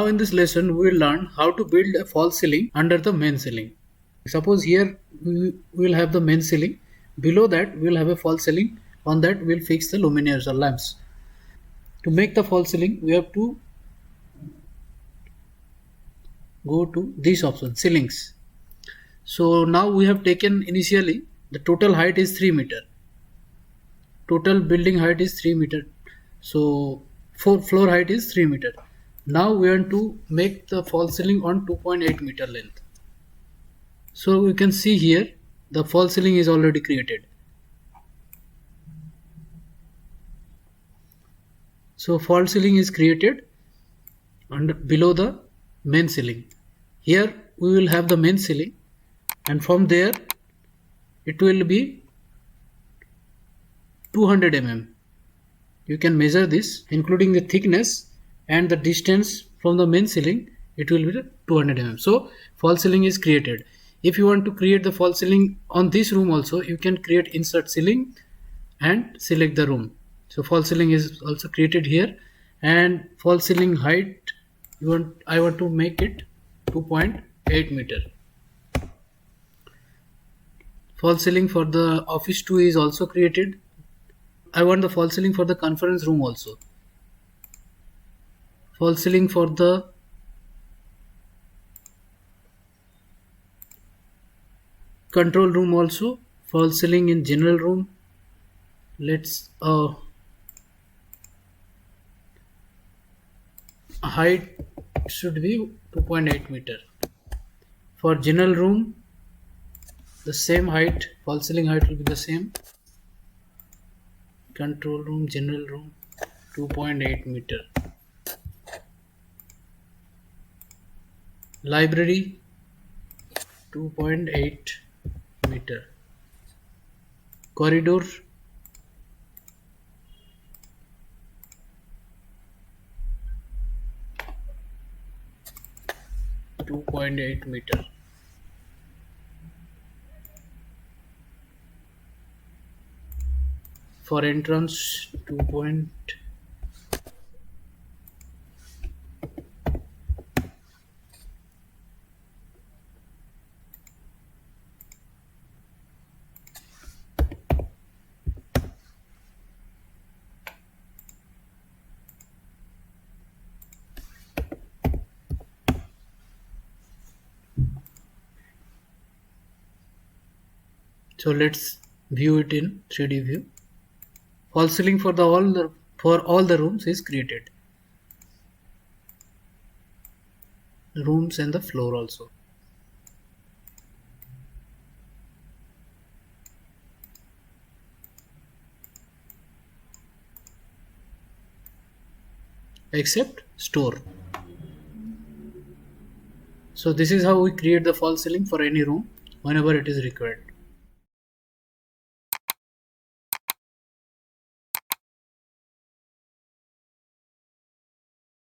Now in this lesson we will learn how to build a false ceiling under the main ceiling. Suppose here we will have the main ceiling. Below that we will have a false ceiling. On that we will fix the luminaires or lamps. To make the false ceiling we have to go to this option, ceilings. So now we have taken initially the total height is 3 meter. Total building height is 3 meter. So floor height is 3 meter. Now we want to make the false ceiling on 2.8 meter length. So we can see here the false ceiling is already created. So false ceiling is created below the main ceiling. Here we will have the main ceiling, and from there it will be 200 mm. You can measure this including the thickness and the distance from the main ceiling. It will be 200 mm. So false ceiling is created. If you want to create the false ceiling on this room also, you can create insert ceiling and select the room. So false ceiling is also created here, and false ceiling height I want to make it 2.8 meter. False ceiling for the office 2 is also created. I want the false ceiling for the conference room also. False ceiling for the control room also. False ceiling in general room. Let's height should be 2.8 meter. For general room the same height, false ceiling height will be the same. Control room, general room, 2.8 meter. Library, 2.8 meter. Corridor, 2.8 meter. For entrance, 2. So let's view it in 3D view. False ceiling for all the rooms is created. Rooms and the floor also. Except store. So this is how we create the false ceiling for any room whenever it is required.